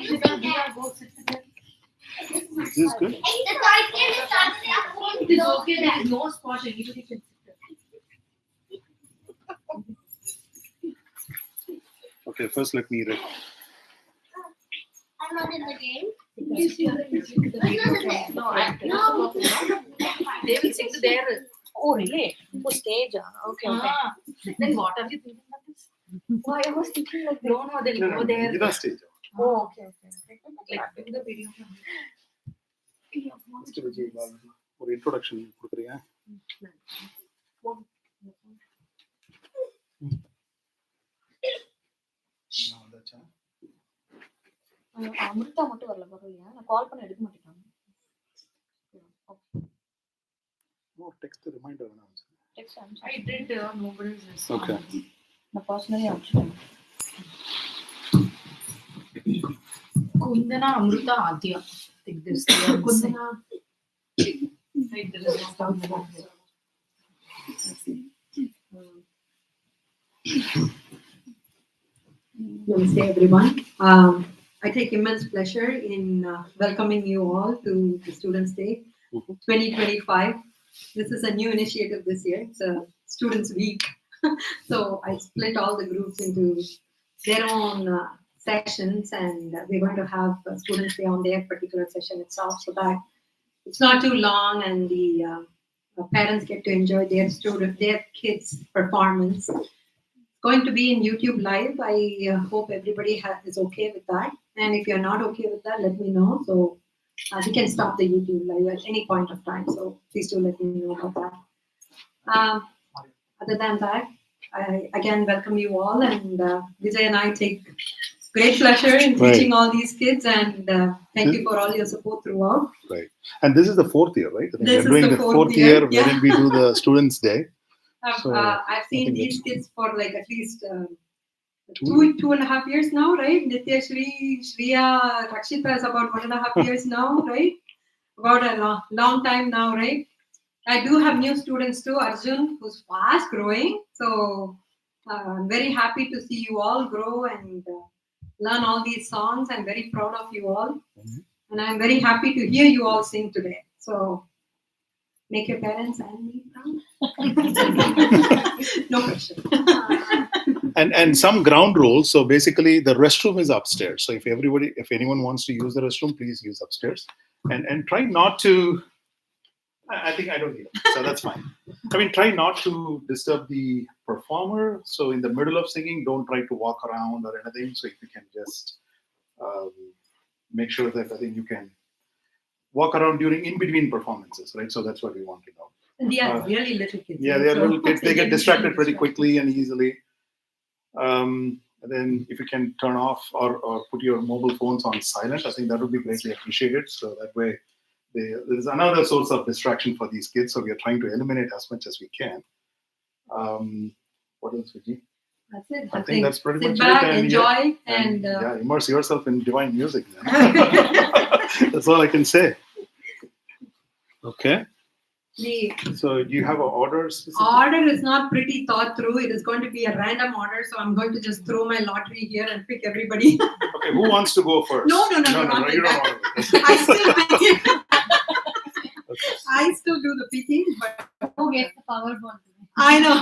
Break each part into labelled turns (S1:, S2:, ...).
S1: Is this good?
S2: It is okay. There is no spot. Anybody can sit there.
S1: Okay, first let me read.
S3: I'm not in the game.
S2: No, they will sing there.
S4: Oh, really? Oh, stage. Okay, okay.
S2: Then what are you thinking of this?
S4: Why I was thinking like
S2: No, they'll go there.
S1: Gita stage.
S4: Oh, okay, okay.
S2: Like do the video.
S1: First Vijay, ஒரு introduction கொடுக்குறியா?
S4: அமிர்தா மட்டும் வரல பரவாயில்லையா? நான் கால் பண்ண எடுக்க மாட்டேன்.
S1: More text reminder வேணாம்.
S4: Text
S2: I did nobody's.
S1: Okay.
S4: நான் personally அனுப்பிச்சிட்டேன்.
S2: Kundana Amruta Adya. Take this. Kundana. Right, there is no sound.
S5: Namaste, everyone. I take immense pleasure in welcoming you all to the Students' Day 2025. This is a new initiative this year. It's a Students' Week. So I split all the groups into their own sessions, and we're going to have Students' Day on their particular session itself, so that it's not too long and the parents get to enjoy their kids' performance. Going to be in YouTube Live. I hope everybody is okay with that. And if you're not okay with that, let me know. So we can stop the YouTube Live at any point of time. So please do let me know about that. Other than that, I again welcome you all. And Vijay and I take great pleasure in teaching all these kids. And thank you for all your support throughout.
S1: Right. And this is the fourth year, right?
S5: This is
S1: doing
S5: the
S1: the
S5: fourth
S1: fourth
S5: year,
S1: year wherein we do the Students' Day.
S5: I've seen
S1: think
S5: these kids for like at least
S1: Two
S5: 2.5 years now, right? Nitya Shri, Shriya, Rakshita is about 1.5 years now, right? About a long time now, right? I do have new students too, Arjun, who's fast growing. So I'm very happy to see you all grow and learn all these songs. I'm very proud of you all. And I'm very happy to hear you all sing today. So make your parents and me proud. No pressure.
S1: And some ground rules. So basically, the restroom is upstairs. So if anyone wants to use the restroom, please use upstairs. And try not to. I think I don't hear. So that's fine. I mean, try not to disturb the performer. So in the middle of singing, don't try to walk around or anything. So if you can just make sure that I think you can walk around during in between performances, right? So that's what we want to know.
S5: And they are really little kids.
S1: Yeah, they are little kids. They get distracted pretty quickly and easily. And then if you can turn off or put your mobile phones on silent, I think that would be greatly appreciated. So that way, there's another source of distraction for these kids. So we are trying to eliminate as much as we can. What else, Vijay?
S5: That's it.
S1: I think that's pretty much
S5: sit back,
S1: it. And
S5: enjoy,
S1: yeah, immerse yourself in divine music. That's all I can say. Okay. So do you have an order?
S5: Order is not pretty thought through. It is going to be a random order. So I'm going to just throw my lottery here and pick everybody.
S1: Okay, who wants to go first?
S5: No, not
S1: you
S5: like
S1: don't
S5: that.
S1: want to.
S5: I still pick.
S1: Okay.
S5: I still do the picking, but
S3: Who gets the Powerball?
S5: I know.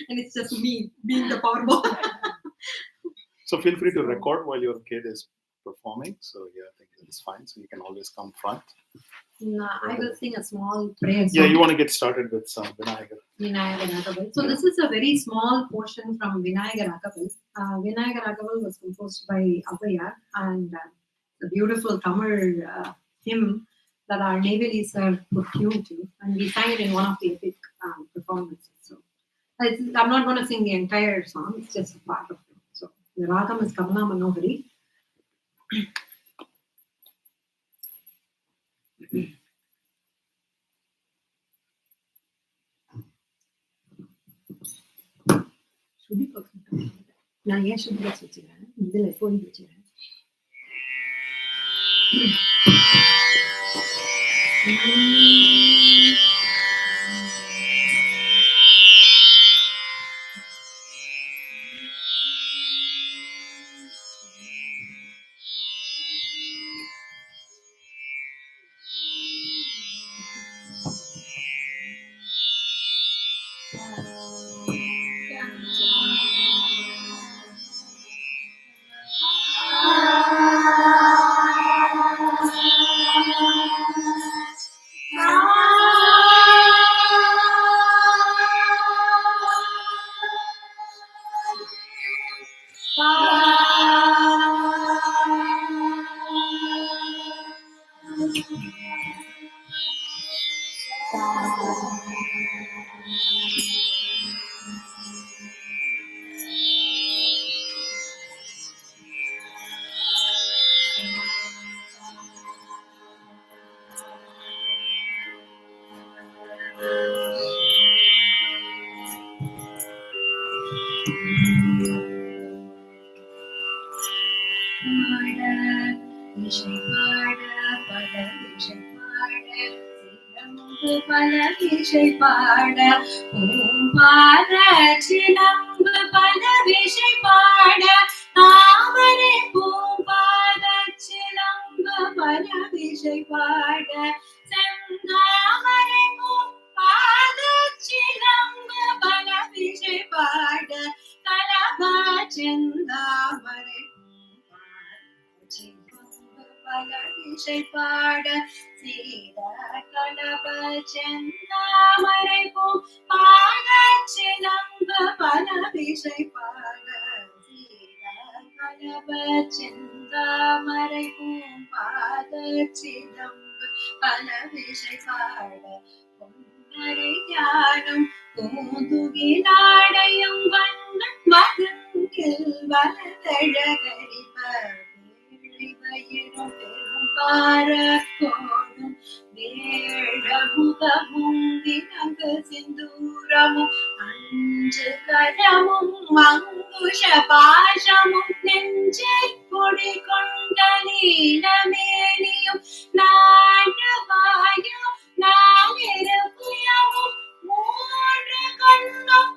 S5: And it's just me being the Powerball.
S1: So feel free to record while your kid is performing. So yeah, I think it's fine. So you can always come front.
S5: No, I will sing a small prayer song.
S1: Yeah, you want to get started with some Vinayagar.
S5: Vinayagar Ragaval. So this is a very small portion from Vinayagar Ragaval. Vinayagar Ragaval was composed by Abhaya, and a beautiful Tamil hymn that our Navali sir put tune to, and we sang it in one of the epic performances. So I'm not going to sing the entire song; it's just a part of it. So the ragam is Kamala Manohari. நான் ஏன் சுத்தி box வச்சுக்கிறேன் இதுல போய் வச்சுக்கிறேன் பல விஷை பாட பூம்பார சிலம்பு பல விஷை பாட தாமரை பூம்பார சிலம்பு பல விஷை பாட செந்தாமரை பூம்பார சிலம்பு பல விஷை பாட கலபா செந்தாமரை பல விஷை பாட சீத கலப செந்தாமரை பாட சிலம்பு பல விஷை பாட சீத கலப செந்தாமரை பாட சிலம்பு பல விஷை பாட பொன்னரை ஞானம் பூந்துகிலாடையும் வண்ணம் மகங்கில் வலதழகரிப வயிறும் பெரும் பாரக்கோடும் வேழமுகமும் தினகு சிந்தூரமும் அஞ்சு கரமும் அங்குஷ பாசமும் நெஞ்சில் குடி கொண்ட நீலமேனியும் நாடுவாயும் நாளிருப்புயமும் மூன்று கண்ணும்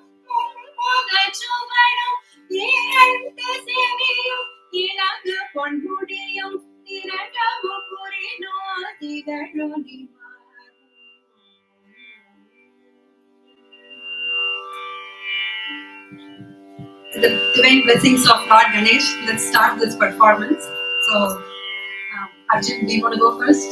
S5: முகச்சுவடும் இரண்டு செவியும் இலங்கு பொன்முடியும் திரட்டமு புரினோ திகழொலி The divine blessings of Lord Ganesh. Let's start this performance. So, Arjun, do you want to go first?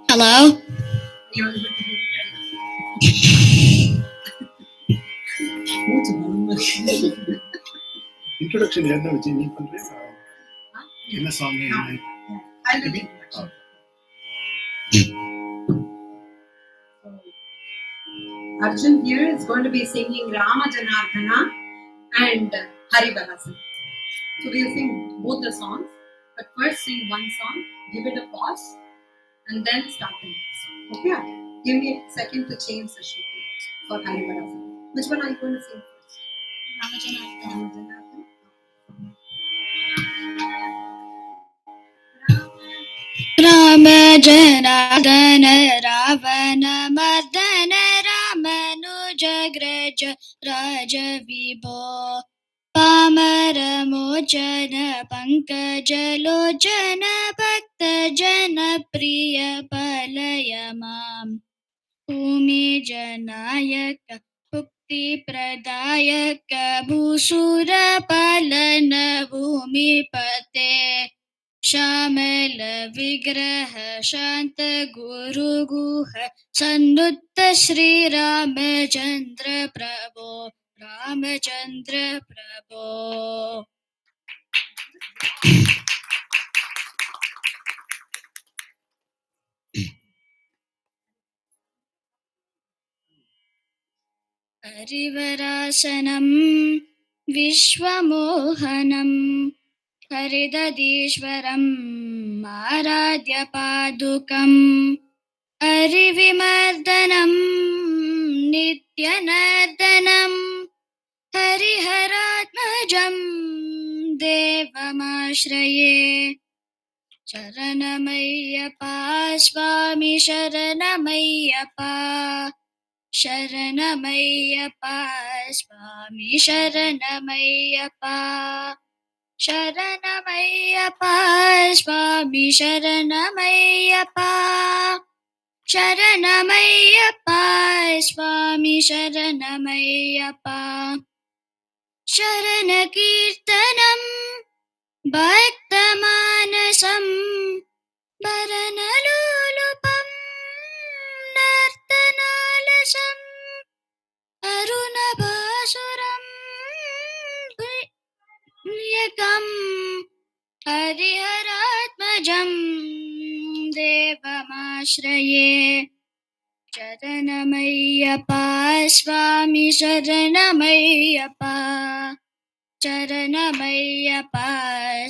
S3: Hello?
S1: Introduction என்ன வச்சு நீ பண்ற என்ன சாங் என்ன
S5: I'll do the introduction. Arjun here is going to be singing Rama Janardana and Harivarasa. So we'll sing both the songs, but first sing one song, give it a pause, and then start the next song. Okay? Give me a second to change the sheet for Harivarasa. Which one are you going to sing first? Rama Janardana.
S3: Rama Janardana Ravana Mardana Ramanujagraja Raja Vibho Pamara Mojana Pankajalochana Bhakta Jana Priya Palayamam Bhumi Janayaka Bhukti Pradayaka Bhusura Palana Bhumi Pate Shyamal विग्रह शांत गुरु गुह सन्नुत श्री रामचंद्र प्रभो रामचंद्र प्रभो हरिवरासनं विश्वमोहनं हरिदधीश्वरम् आराध्य पादुकम् हरिविमर्दनं नित्यनर्दनं हरिहरात्मजं देवमाश्रये शरणमय्यप्पा स्वामी शरणमय्यप्पा शरणमय्यप्पा स्वामी शरणमय्यप्पा शरणमय्यप्पा स्वामी शरणमय्यप्पा शरणमय्यप्पा स्वामी शरणमय्यप्पा शरणकीर्तनं भक्तमानसं भरणलोलुपं देवमाश्रये शरणमय्यप्पा स्वामी शरणमय्यप्पा शरणमय्यप्पा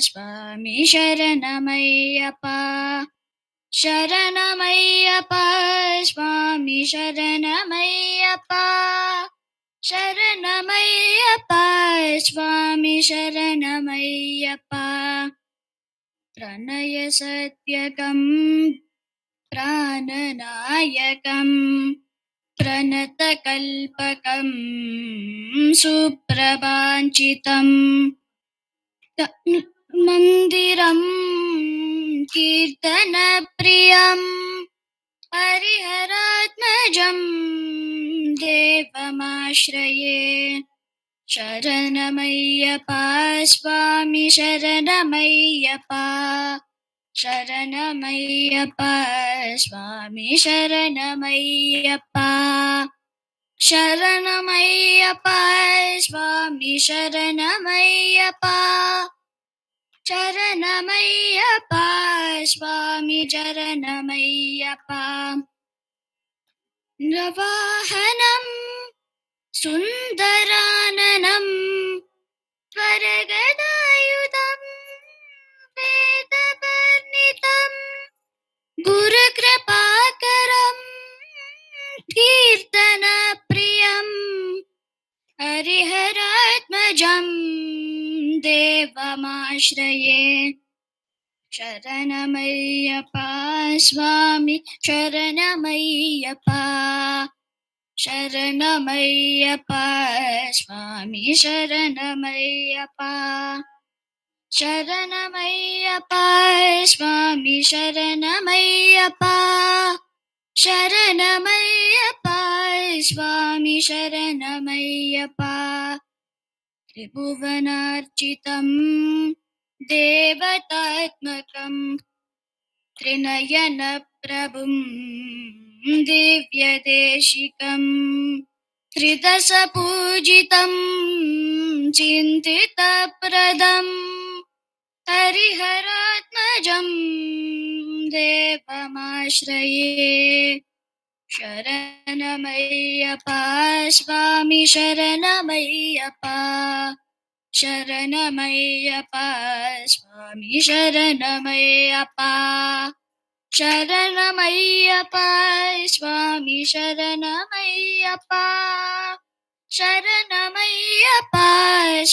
S3: स्वामी शरणमय्यप्पा शरणमय्यप्पा स्वामी शरणमय्यप्पा शरणमय्यप्पा स्वामी शरणमय्यप्पा प्रणय सत्यकं प्राणनायकं प्रणतकल्पकं सुप्रभाञ्चितं मन्दिरं कीर्तनप्रियं हरिहरात्मजं देवमाश्रये शरणमय्यप्पा स्वामी शरणमय्यप्पा शरणमय्यप्पा स्वामी शरणमय्यप्पा शरणमय्यप्पा स्वामी शरणमय्यप्पा शरणमय्यप्पा स्वामी शरणमय्यप्पा नवाहनं सुन्दराननं वरगदायुधं वेदवर्णितं गुरुकृपाकरं कीर्तनप्रियं हरिहरात्मजं देवमाश्रये शरणमय्यप्पा स्वामी शरणमय्यप्पा शरणमय्यप्पा स्वामी शरणमय्यप्पा शरणमय्यप्पा स्वामी शरणमय्यप्पा शरणमय्यप्पा स्वामी शरणमय्यप्पा त्रिभुवनार्चितं देवतात्मकं त्रिनयनप्रभुं दिव्यदेशिकं त्रिदशपूजितं चिन्तितप्रदं हरिहरात्मजं देवमाश्रये शरणमय्यप्पा स्वामी शरणमय्यप्पा शरणमय्यप्पा स्वामी शरणमय्यप्पा शरणमय्यप्पा स्वामी शरणमय्यप्पा शरणमय्यप्पा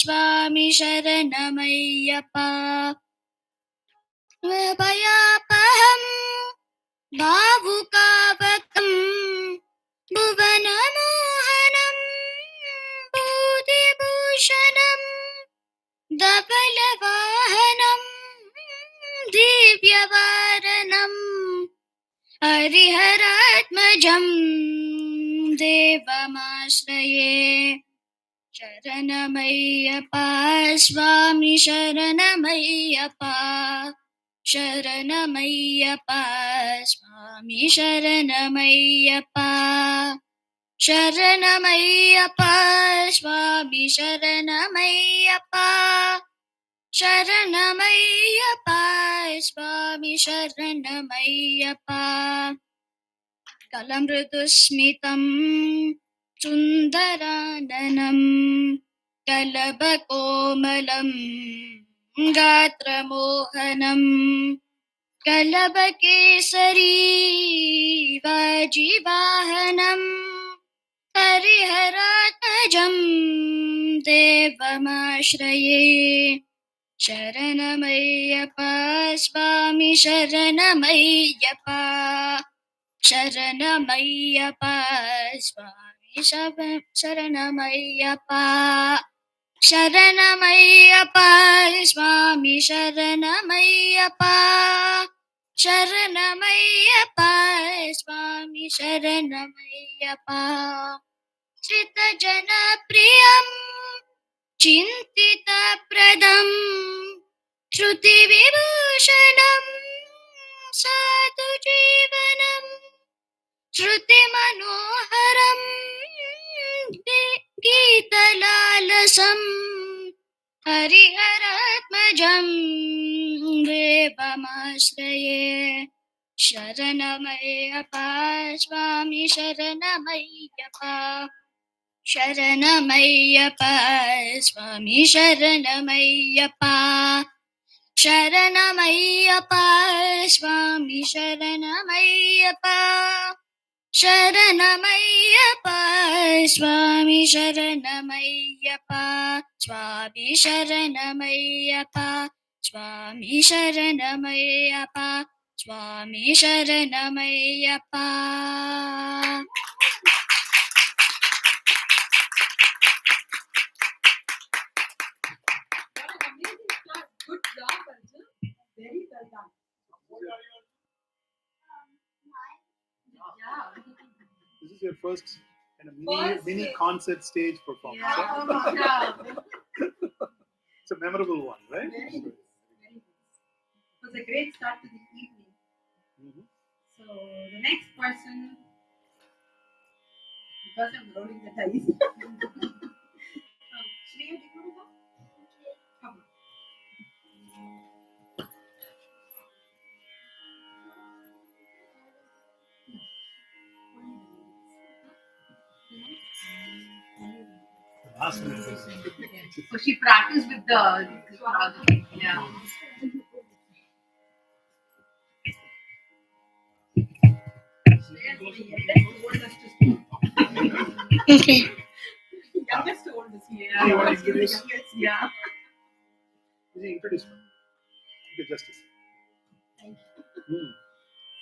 S3: स्वामी शरणमय्यप्पा भयापहं भावुकावकं भुवनमोहनं बुद्धिभूषणं धवलवाहनं दिव्यवारणं हरिहरात्मजं देवमाश्रये शरणमय्यप्पा स्वामी शरणमय्यप्पा शरणमय्यप्पा स्वामी शरणमय्यप्पा शरणमय्यप्पा स्वामी शरणमय्यप्पा शरणमय्यप्पा स्वामी शरणमय्यप्पा कलमृदुस्मितं सुन्दराननं कलभकोमलं गात्रमोहनं कलभकेसरी वाजिवाहनं हरिहरात्मजं देवमाश्रये शरणमय्यप्पा स्वामी शरणमय्यप्पा शरणमय्यप्पा स्वामी शरणमय्यप्पा शरणमय्यप्पा स्वामी शरणमय्यप्पा शरणमय्यप्पा स्वामी शरणमय्यप्पा श्रितजनप्रियं चिन्तितप्रदं श्रुतिविभूषणं साधुजीवनं श्रुतिमनोहरं गीतलालसं हरिहरात्मजं देवमाश्रये ಶರಣಮಯ್ಯಪ್ಪ ಸ್ವಾಮಿ ಶರಣಮಯ್ಯಪ್ಪ ಶರಣಮಯ್ಯಪ್ಪ ಸ್ವಾಮಿ ಶರಣಮಯ್ಯಪ್ಪ ಶರಣಮಯ್ಯಪ್ಪ ಸ್ವಾಮಿ ಶರಣಮಯ್ಯಪ್ಪ ಶರಣಮಯ್ಯಪ್ಪ ಸ್ವಾಮಿ ಶರಣಮಯ್ಯಪ್ಪ ಸ್ವಾಮಿ ಶರಣಮಯ್ಯಪ್ಪ ಸ್ವಾಮಿ ಶರಣಮಯ್ಯಪ್ಪ ಸ್ವಾಮಿ ಶರಣಮಯ್ಯಪ್ಪ.
S5: Good job, Arjun. Very well done. Yeah.
S1: This is your first kind of
S5: First,
S1: mini concert stage performance.
S5: Yeah.
S1: Huh?
S5: Yeah.
S1: It's a memorable one, right?
S5: Very nice. Very nice. It was a great start to the evening.
S1: Mhm.
S5: So the next person, because I'm rolling the dice. Shreya, do you want to go? Come on.
S1: Last minute.
S2: So she practiced with the yeah.
S5: Shreya is the oldest to speak.
S3: Okay.
S5: Youngest to oldest.
S2: Yeah.
S1: You want to
S5: She's the
S1: introduce?
S5: youngest.
S2: Yeah.
S1: Introduce me. Okay, Justice.
S5: Thank you.
S1: Hmm.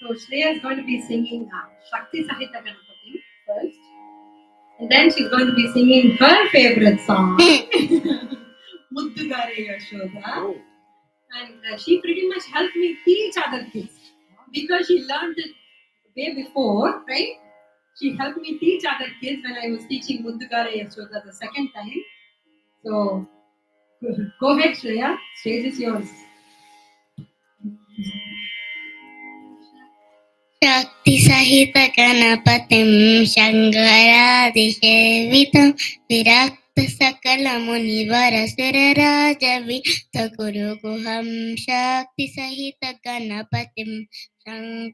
S5: So Shreya is going to be singing Shakti Sahita Ganapati first. And then she's going to be singing her favorite song, Muddugare Yashoda.
S1: Oh.
S5: And she pretty much helped me teach other kids because she learned it way before, right? She helped me teach other kids when I was teaching Muddugare Yashoda the second time. So go ahead, Shreya. Stage is yours.
S3: शक्ति सहित गणपतिं शङ्करादिसेवितं विरक्त सकल मुनिवर सुरराजवित गुरुगुहं शक्ति सहित गणपतिं शङ्करादिसेवितं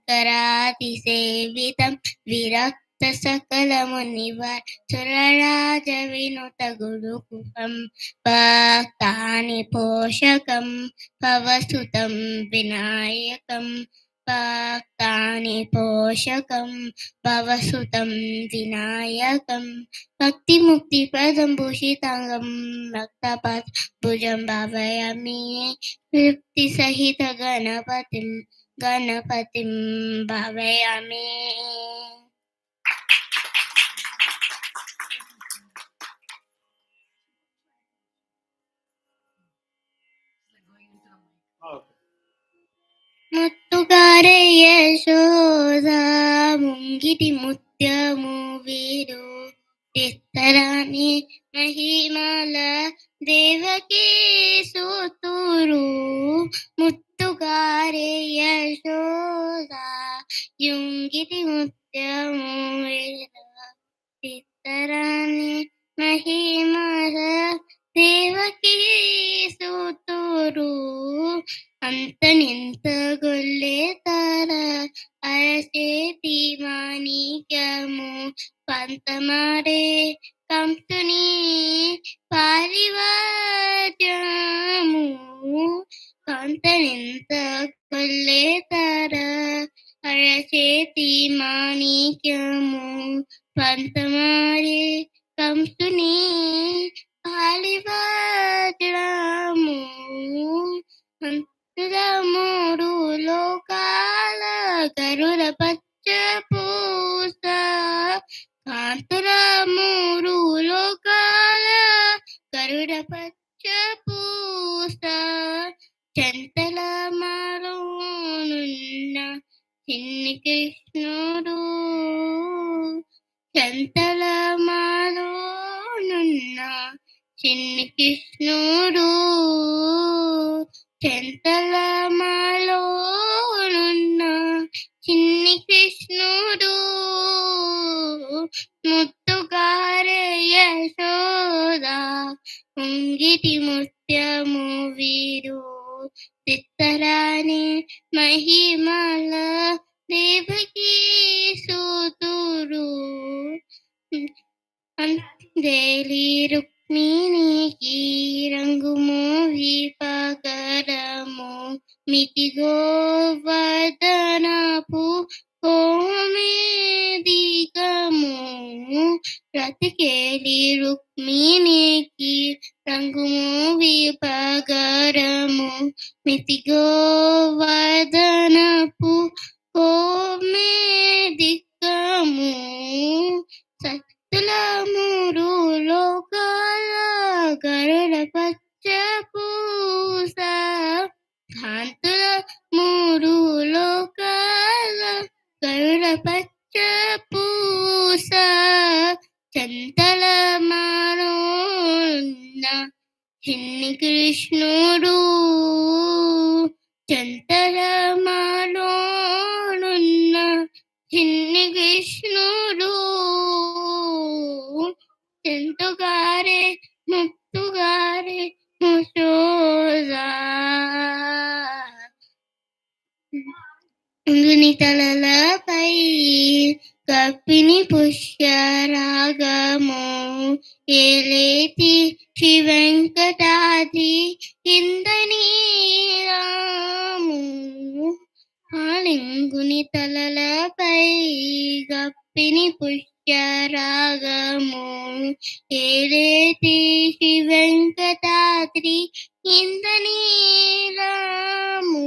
S3: विरक्त सकल मुनिवर सुरराजविनुत गुरुगुहं भक्तानि पोषकं भवसुतं विनायकं भक्तानि पोषकं भवसुतं विनायकं भक्तिमुक्तिप्रदं भूषिताङ्गं रक्तपद्भुजं भावयामि तृप्तिसहित गणपतिं भावयामि.
S1: Oh, okay.
S3: ಮುತ್ತುಗಾರೆ ಯಶೋಧ ಮುಂಗಿಟಿ ಮುತ್ಯಮು ವೀರು ತಿತ್ತರಾಣಿ ಮಹಿಮಲ ದೇವಕಿ ಸೂತೂರು ಮುತ್ತುಗಾರೆ ಯಶೋಧ ಯುಂಗಿಟಿ ಮುತ್ಯಮು ವೀರು ತಿತ್ತರಾಣಿ ಮಹಿಮಲ ದೇವಕಿ ಸೂತೂರು ಅಂತ ನಿಂತ ಗೊಲ್ಲೆತಾರ ಅರಸೇತಿ ಮಾಣಿಕ್ಯಮು ಪಂತ ಮಾರೆ ಕಂಸುನಿ ಪಾರಿವಾಜಮು ಕಂತ ನಿಂತ ಗೊಲ್ಲೆತಾರ ಅರಸೇತಿ ಮಾಣಿಕ್ಯಮು ಪಂತ ಮಾರೆ ಕಂಸುನಿ పాలివాజము మూడు లోకాల గరుడ పచ్చ పూస కాంతుల మూడు లోకాల గరుడ పచ్చ పూస చెంతల మాలోనున్న చిన్ని కృష్ణుడు చెంతల మాలోనున్న చిన్ని కృష్ణుడు చెంతల మాలోనున్న చిన్ని కృష్ణుడు ముత్తుగారే యశోద ఉంగిటి ముత్యము వీరు తిత్తరాని మహిమల దేవకీ సూతుడు అందేలి రుక్మిణికి రంగు మోవి పగరము మితిగో వదనపు కోమేదిగము రతికేలి రుక్మిణికి రంగు మోవి పగరము మితిగో వదనపు కోమేదిగము సత్తుల మూడు లోకాల గరుడ పచ్చ పూస కాంతుల మూడు లోకాల గరుడ పచ్చ పూస చంతల మానోన్న చిన్ని కృష్ణుడు చంతల మానోన్న చిన్ని కృష్ణుడు చెంతుగారే ముత్తుగారే ముసోదా ఇందుని తలలపై కప్పిని పుష్యరాగము ఏలేతి శ్రీ వెంకటాద్రి ఇందని రాము ఆలింగుని తలలపై గప్పిని పుష్యరాగము ఏలేతి శ్రీ వెంకటాద్రి ఇందని రాము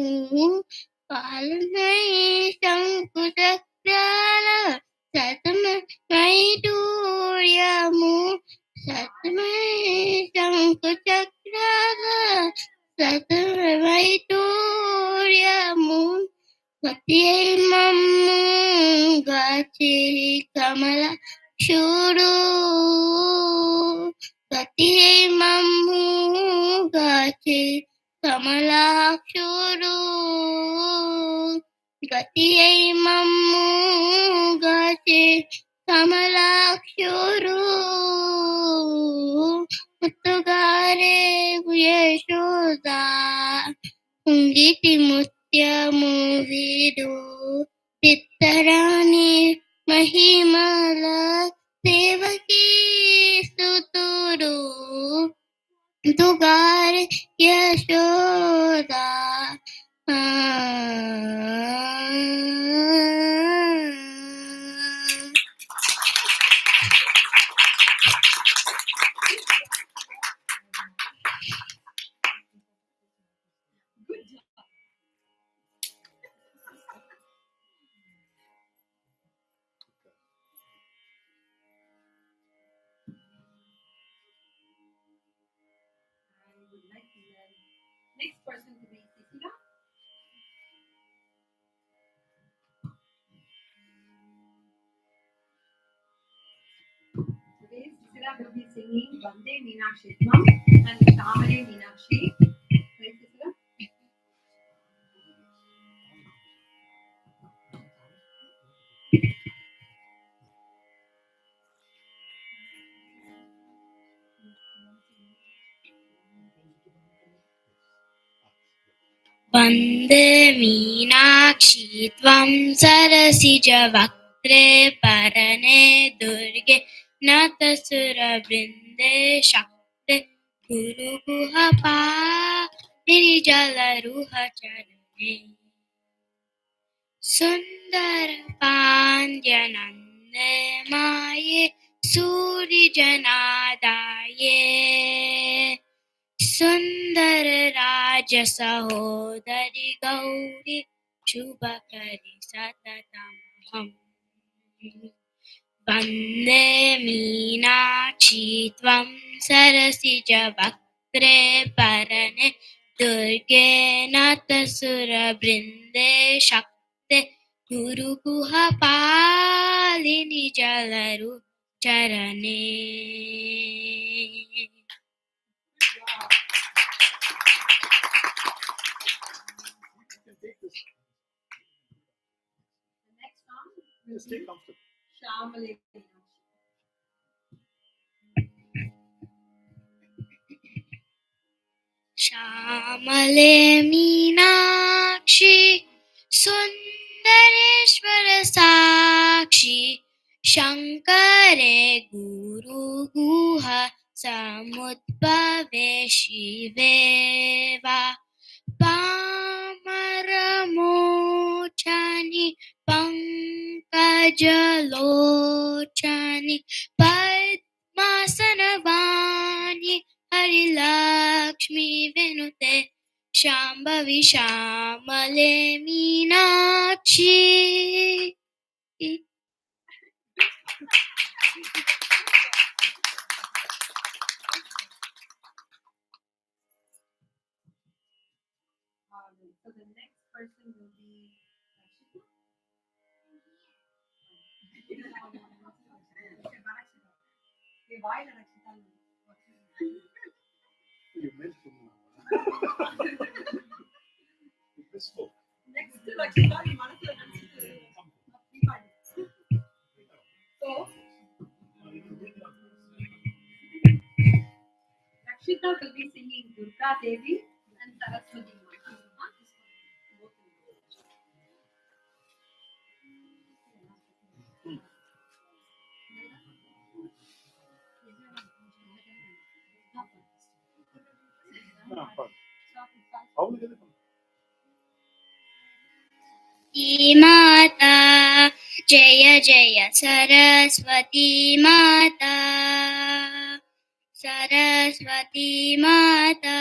S3: పాలనై శంకుచక్రాల సతమైడూర్యము సతమై శంకుచక్రాల సతమైడూర్యము గతి మమ్ము గాచి కమలాక్షుడు గతి మమ్ము గాచి కమలాక్షుడు గతి మమ్ము గాచి కమలాక్షుడు ముత్తుగారే యశోదా ఉంగిటి ముత్యము వీడు పిత్తరాణి మహిమల Devaki స్తుతుడు తుగారే Yashoda
S5: Next person to be Cecilia. Today Cecilia will be singing Vande Meenakshi and Shamale Meenakshi. Right, Cecilia?
S3: वन्दे मीनाक्षी त्वं सरसिजवक्त्रे परने दुर्गे नतसुरवृन्दे शक्ते गुरुगुहपाणिजलरुहचरणे सुन्दरपाण्ड्यनन्दे माये सूर्यजनादाये सुन्दर राज सहोदरि गौरी शुभकरि सततमहम् वन्दे मीनाक्षी त्वं सरसिजवक्त्रे परने दुर्गे नतसुरवृन्दे शक्ते गुरुगुहपालिनि जलरुचरणे
S5: The next song will
S1: Just
S5: be
S1: stay comfortable.
S5: Shamale Meenakshi.
S3: श्यामले Meenakshi सुन्दर पुण्डरेश्वर साक्षी शङ्करे गुरुगुह समुद्भवे शिवे वा पामरमोचनि पङ्कजलोचनि पद्मासनवाणि Harilakshmi विनुते Shambhavi श्यामले Meenakshi.
S5: So the next person will be
S1: You meant to.
S5: next to Lakshita, you want to So Lakshita will be singing Durga Devi and Saraswati Mata.
S3: माता जय जय सरस्वती माता सरस्वती माता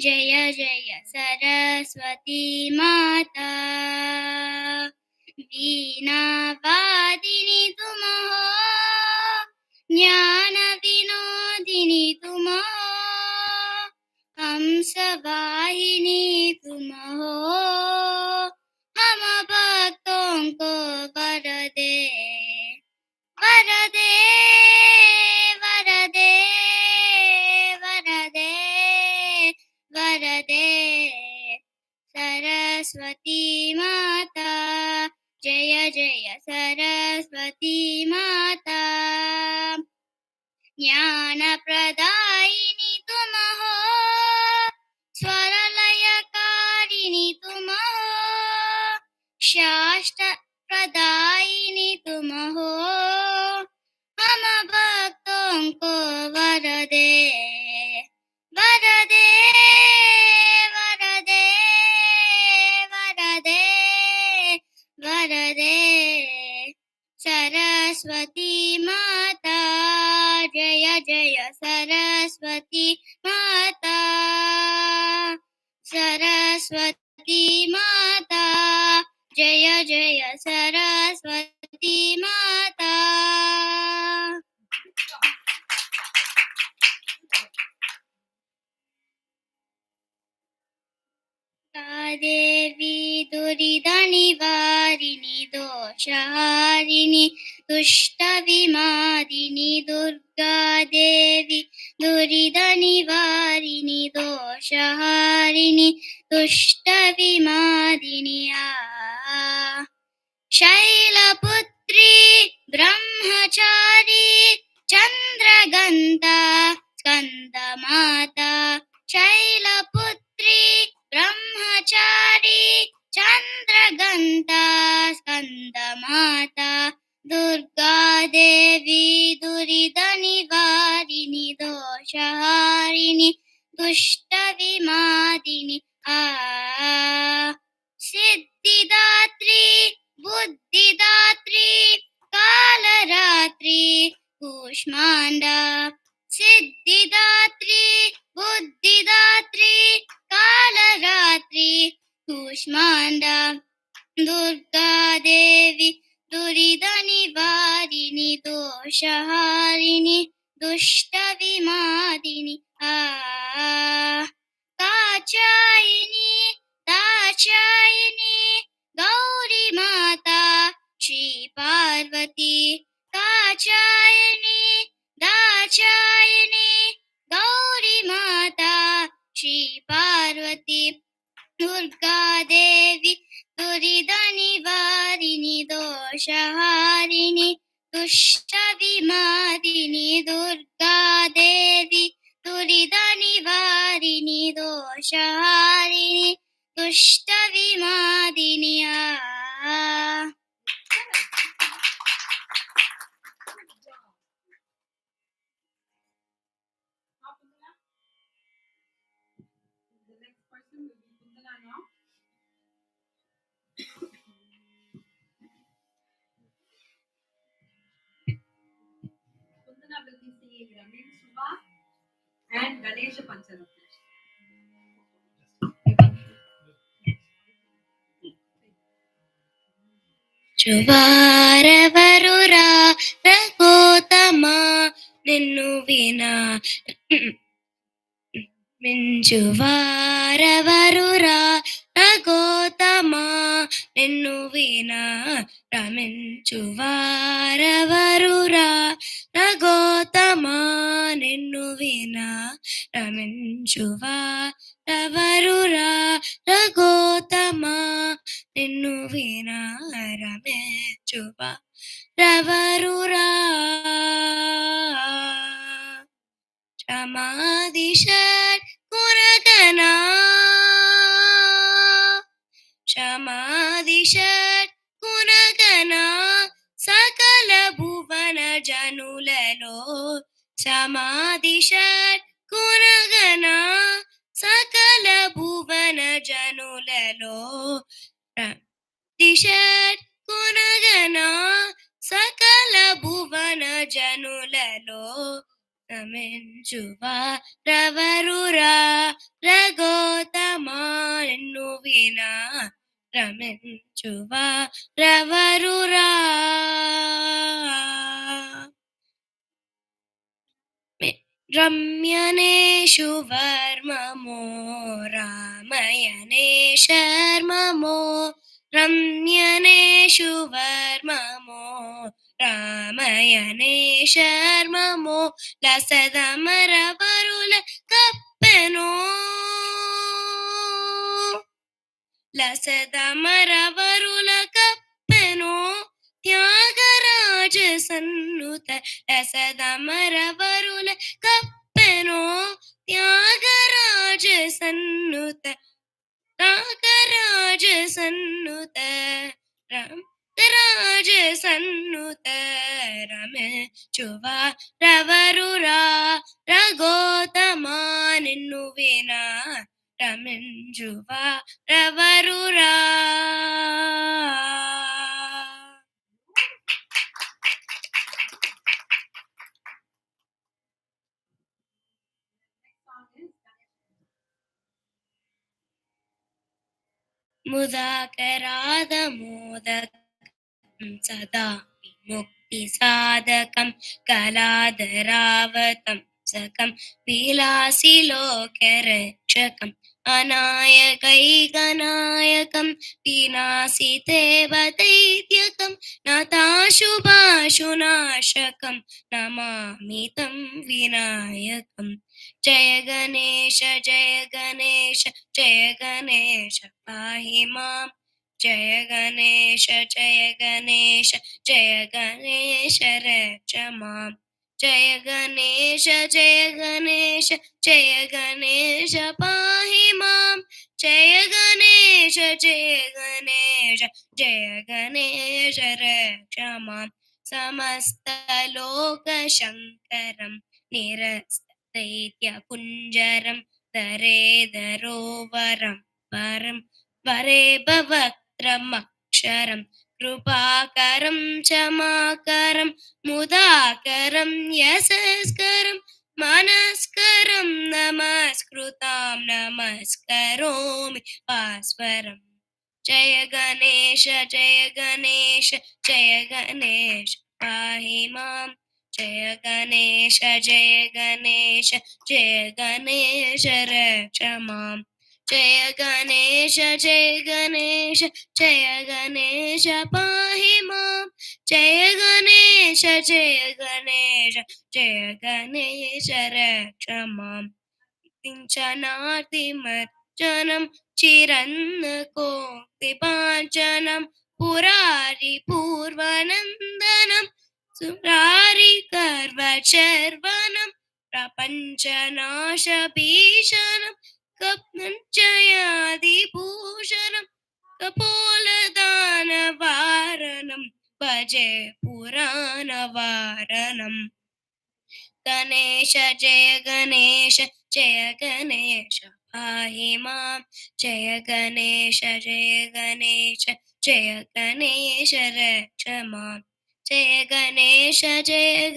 S3: जय जय सरस्वती माता वीणा वादिनी तुम हो ज्ञान विनोदिनी तुम हो हंसवाहिनी तुम हो हम भक्तों को वर दे वर दे वर दे वर दे वर दे सरस्वती माता जय जय सरस्वती माता ज्ञान प्रदायिनी तुम हो स्वरलयकारिणी तुम हो शास्त्र प्रदायिनी तुम हो हम भक्तों को वर दे वर दे वर दे वर दे वर दे सरस्वती माता जय जय सरस्वती माता सरस्वती माता जय जय सरस्वती माता. देवी दुरिदनिवारिणि दोषहारिणि दुष्टविमारिणि दुर्गा देवी दुरिदनिवारिणि दोषहारिणि दुष्टविमारिणि शैलपुत्री ब्रह्मचारी चन्द्रगन्धा स्कन्दमाता शैलपुत्री ब्रह्मचारी चन्द्रगन्धा स्कन्दमाता दुर्गा देवी दुरिदनिवारिणि दोषहारिणि दुष्टविमारिणि सिद्धिदात्री बुद्धिदात्री कालरात्रि कूष्माण्डा सिद्धिदात्री बुद्धिदात्री कालरात्रि कूष्माण्डा दुर्गा देवी दुरिदनिवारिणि दोषहारिणि दुष्टविमारिणि काचायिनी दाक्षायिनी गौरी माता श्री पार्वती काचायिनी दाक्षायिनी गौरी माता Shri Parvati Durga Devi दुरिदनिवारिणि दोषहारिणि दुष्टविमारिणि Durga Devi दुरिदनिवारिणि दोषहारिणि दुष्टविमारिणि
S5: The next person will be Kundala now. Kundala will be singing Ramin Suba and Ganesha Pancharatna.
S3: ಚುವಾರವರುರಾ ರಘೋತಮ ನಿನ್ನು ವಿನಾ ಮಿಂಚುವಾರವರುರಾ ರಘೋತಮ ನಿನ್ನು ವಿನಾ ರಮಿಂಚುವಾರವರುರಾ ರಘೋತಮ ನಿನ್ನು ವಿನಾ ರಮಿಂಚುವಾರವರುರಾ ರಘೋತಮ ನಿನ್ನು ವಿನಾ ರಮೆಂಚುವಾರವರುರಾ ಕ್ಷಮಾದಿಷಟ್ ಗುಣಗಣ క్షమాదిషట్ గుణగణ సకల భువన జనులలో క్షమాదిషట్ గుణగణ సకల భువన జనులలో దిషట్ గుణగణ సకల భువన జనులలో రమించువారవరురా రఘోతమా నిన్ను వినా రమించువారవరురా రమ్యనేషు వర్మమో రామయనే శర్మమో రమ్యనేషు వర్మమో రామయనే శర్మమో లసదమరవరుల కప్పెనో లసదమరవరుల కప్పెనో త్యాగరాజ సన్నుత లసదమరవరుల కప్పెనో త్యాగరాజ సన్నుత త్యాగరాజ సన్నుత రాజ సన్నుత రమించువారవరురా రఘోతమా నిన్ను వినా రమించువారవరురా ముదాకరాధమోదకం సదా విముక్తి సాధకం కళాధరావతం సకం విలాసిలోకరక్షకం అనాయకైకనాయకం వినాశితేవదైత్యకం నతాశుభాశునాశకం నమామితం వినాయకం జయ గణేశ జయ గణేశ జయ గణేశ పాహి మాం జయ గణేశ జయ గణేశ జయ గణేశ రక్ష మాం జయ గణేశ జయ గణేశ జయ గణేశ పాహి మాం జయ గణేశ జయ గణేశ జయ గణేశ రక్ష మాం సమస్త లోక శంకరం నిరస్తైత్య కుంజరం ధరేధరోవరం వరం వరే భవక్త్రమక్షరం కృపాకరం క్షమాకరం ముదాకరం యశస్కరం మనస్కరం నమస్కృతాం నమస్కరోమి భాస్వరం జయ గణేశ జయ గణేశ జయ గణేశ పాహి మాం జయ గణేశ జయ గణేశ జయ గణేశ రక్ష మాం జయ గణేశ జయ గణేశ జయ గణేశ పాహి మాం జయ గణేశ జయ గణేశ జయ గణేశ రక్ష మాం కించనార్తిమర్జనం చిరన్నకోక్తిపాంచనం పురారి పూర్వనందనం సురారి గర్వచర్వనం ప్రపంచనాశ భీషణం కప్నంచయాదిభూషణం कपोलदानवारणं भजे पुराणवारणम् गणेश जय गणेश जय गणेश पाहि मां जय गणेश जय गणेश रक्ष मां जय गणेश जय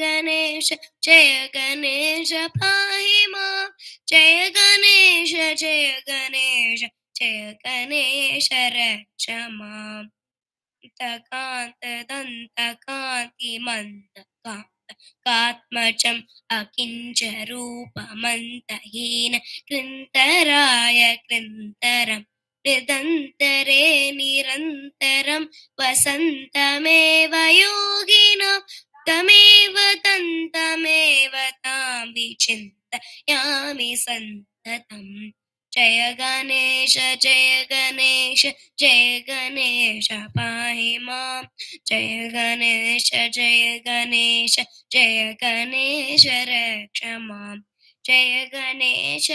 S3: गणेश पाहि मां जय गणेश जय गणेश रक्ष मां कांत दंत कांति मंत कात्मजम् अकिञ्चरूपमन्तहीन कृन्तराय कृन्तरं निरन्तरे निरन्तरं वसन्तमेव योगिनां तमेव तन्तमेव तां विचिन्तयामि सन्ततम् जय गणेश पाहि मां जय गणेश जय गणेश रक्ष मां जय गणेश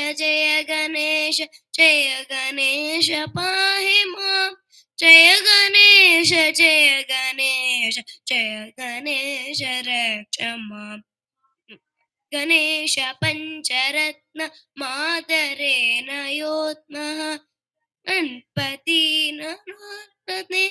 S3: पाहि मां जय गणेश रक्ष मां गणेश पञ्चरत्न मादरेण योत्मः गणपति नरोत्तमे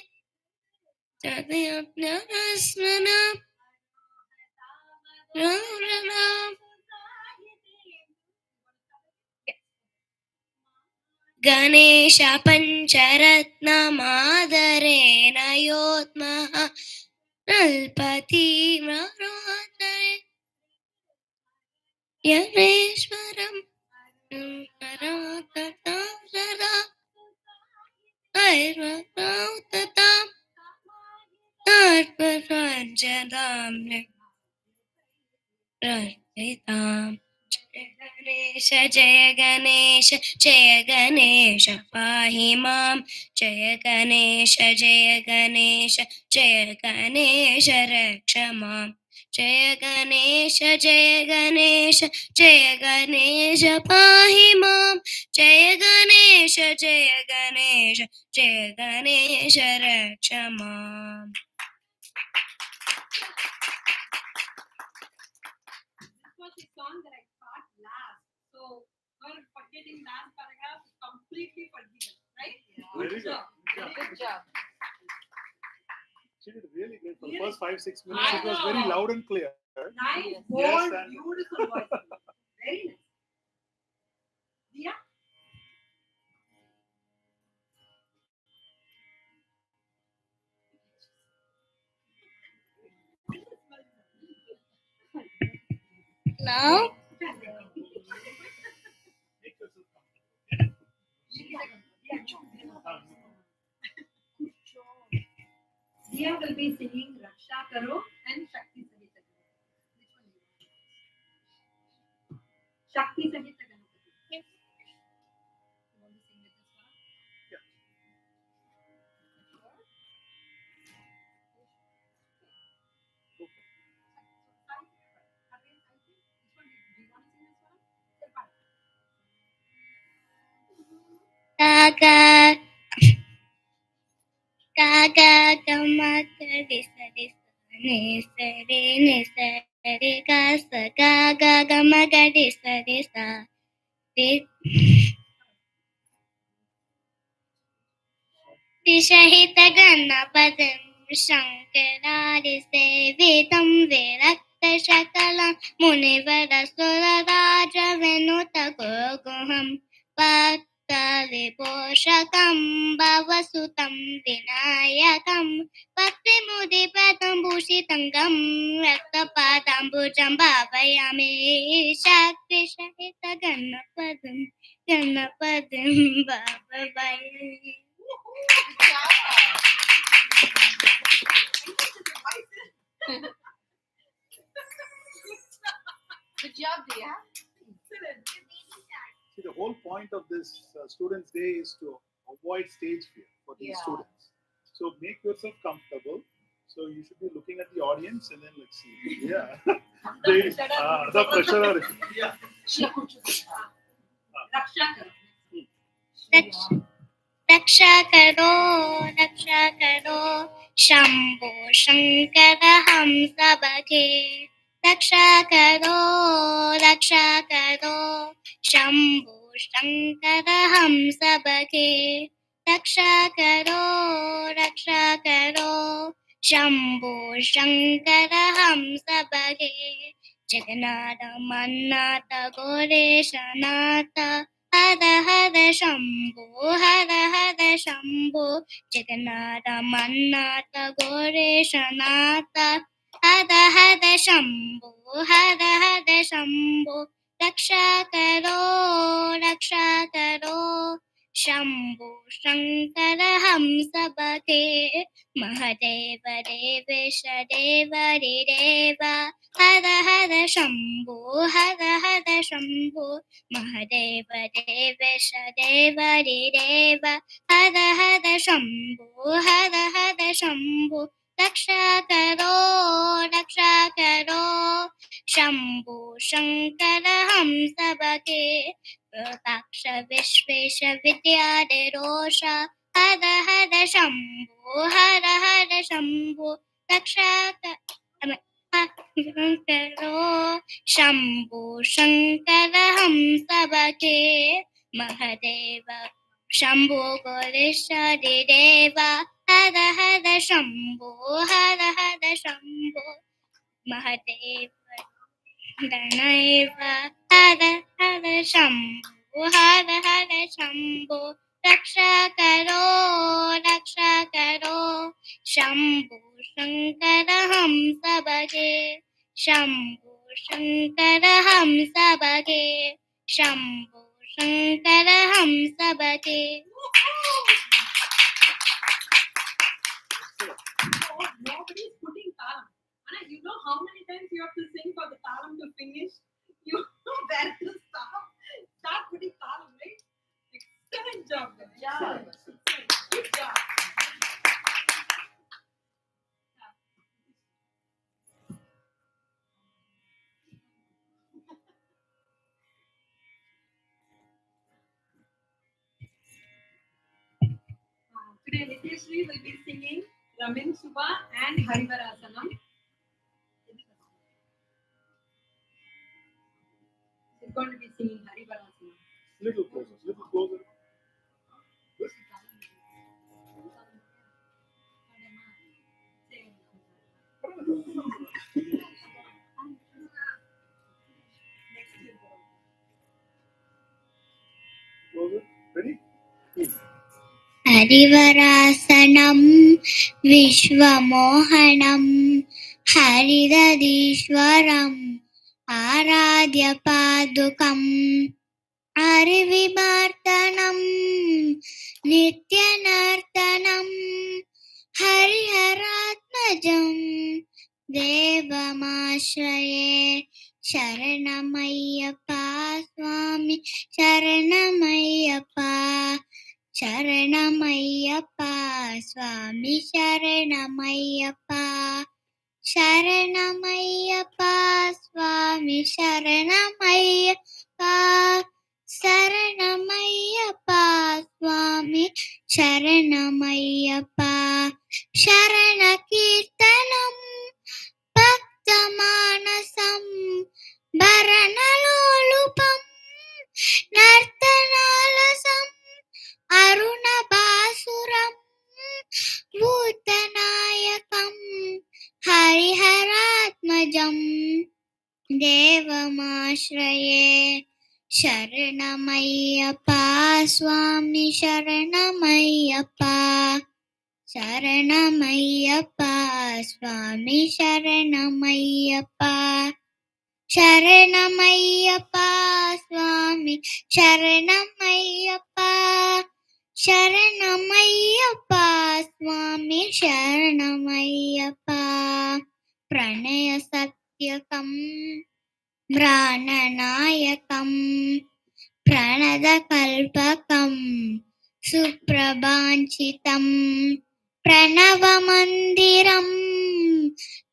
S3: गणेश पञ्चरत्न मादरेण योत्मः गणपति नरोत्तमे यमेश्वरं जय गणेश पाहि मां जय गणेश रक्ष मां जय गणेश पाहि मां जय गणेश रक्ष मां
S5: was the song that I taught last. So her forgetting last paragraph is completely forgiven, right?
S1: Very good.
S2: Good job.
S1: She did really great for the
S5: Really?
S1: first 5-6 minutes.
S5: I
S1: It was
S5: know.
S1: very loud and clear.
S5: Nice,
S2: Yes.
S5: bold,
S1: Yes, and-
S5: beautiful voice. Very nice. Diya?
S3: now
S5: Diya will be singing Raksha Karo and Shakti Sahita Ganapati. Which one do you want? Shakti Sahita Ganapati.
S3: Yes.
S5: You want to sing with us, Farah?
S1: Yeah.
S3: Gaga gama kari sari ni sari ga sa gaga gama kari sari sa विषहित गणपतिं शङ्करारि सेवितं विरक्त शकलं मुनिवरसुरराजविनुत गुरुगुहं भक्तलिपोषकं भवसुतं विनायकं भक्तिमुदिपदं भूषितं गं रक्तपादाम्बुजं भावयामि शक्तिसहित गणपतिं भावयामि
S2: Good job, Diya.
S1: See, the whole point of this Students' Day is to avoid stage fear for these
S2: Yeah.
S1: students. So make yourself comfortable. So you should be looking at the audience and then let's see. Yeah. The pressure. Yeah.
S5: Raksha Karo.
S3: रक्षा करो शंभो शंकर हम सबके रक्षा करो शंभो शंकर हम सबके रक्षा करो शंभो शंकर हम सबके जगन्नाथ मन्नाथ गौरीशनाथ हर हर शंभो जगन्नाथ मन्नाथ गौरीशनाथ हर हर शंभो रक्षा करो शंभो शंकर हम सबके महादेव देवेश देव देव हर हर शंभो महादेव देवेश देव देव हर हर शंभो रक्षा करो शंभो शंकर हम सबके विरूपाक्ष विश्वेश विद्याधरोष हर हर शंभो रक्षा करो शंभो शंकर हम सबके महादेव शंभो गौरीश देव हर हर शंभो महादेव गणैव हर हर शंभो रक्षा करो शंभो शंकर हम सबके शंभो शंकर हम सबके
S5: Nobody is putting talam. And you know how many times you have to sing for the talam to finish? You know where to stop. Start putting talam, right? Excellent job. Excellent. Good job. Today, Niteshri will be singing Ramin Subha and Harivarasanam. She's going to be singing Harivarasanam.
S1: Little closer. Closer. Ready?
S3: Harivarasanam विश्वमोहनं हरिदधीश्वरम् आराध्य पादुकम् हरिविवर्धनं नित्यनर्तनं हरिहरात्मजं देवमाश्रये शरणमय्यप्पा स्वामी शरणमय्यप्पा स्वामी शरणमय्यप्पा स्वामी शरणमय्यप्पा स्वामी शरणमय्यप्पा शरणकीर्तनं भक्तमानसं भरणलोलुपं नर्तनालसम् अरुणभासुरं भूतनायकं हरिहरात्मजं देवमाश्रये शरणमय्यप्पा स्वामी शरणमय्यप्पा स्वामी शरणमय्यप्पा स्वामी शरणमय्यप्पा स्वामी शरणमय्यप्पा प्रणय सत्यकं प्राणनायकं प्रणतकल्पकं सुप्रभाञ्चितं प्रणवमन्दिरं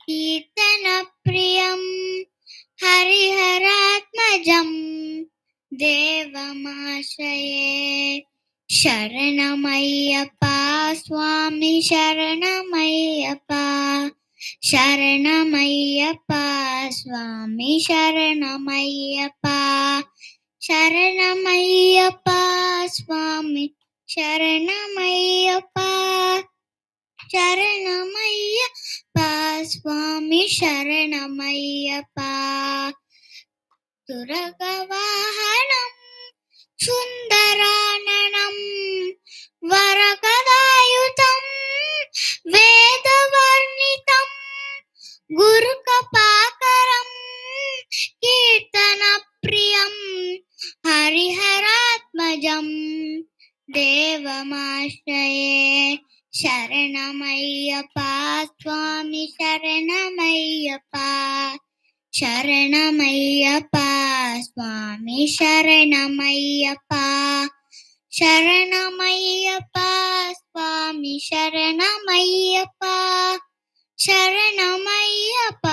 S3: कीर्तनप्रियं हरिहरात्मजं देवमाश्रये ಶರಣಮಯ್ಯಪ್ಪ ಸ್ವಾಮಿ ಶರಣಮಯ್ಯಪ್ಪ ಶರಣಮಯ್ಯಪ್ಪ ಸ್ವಾಮಿ ಶರಣಮಯ್ಯಪ್ಪ ಶರಣಮಯ್ಯಪ್ಪ ಸ್ವಾಮಿ ಶರಣಮಯ್ಯಪ್ಪ ಶರಣಮಯ್ಯಪ್ಪ ಸ್ವಾಮಿ ಶರಣಮಯ್ಯಪ್ಪ ತುರಗವಾಹನಂ ಸುಂದರಾನನಂ ವರಗದಾಯುಧಂ ವೇದವರ್ಣಿತಂ ಗುರುಕಪಾಕರಂ ಕೀರ್ತನಪ್ರಿಯಂ ಹರಿಹರಾತ್ಮಜಂ ದೇವಮಾಶ್ರಯೇ ಶರಣಮಯ್ಯಪ್ಪ ಸ್ವಾಮಿ ಶರಣಮಯ್ಯಪ್ಪ ಶರಣಮಯ್ಯಪ್ಪ ಸ್ವಾಮಿ ಶರಣಮಯ್ಯಪ್ಪ ಶರಣಮಯ್ಯಪ್ಪ ಸ್ವಾಮಿ ಶರಣಮಯ್ಯಪ್ಪ ಶರಣಮಯ್ಯಪ್ಪ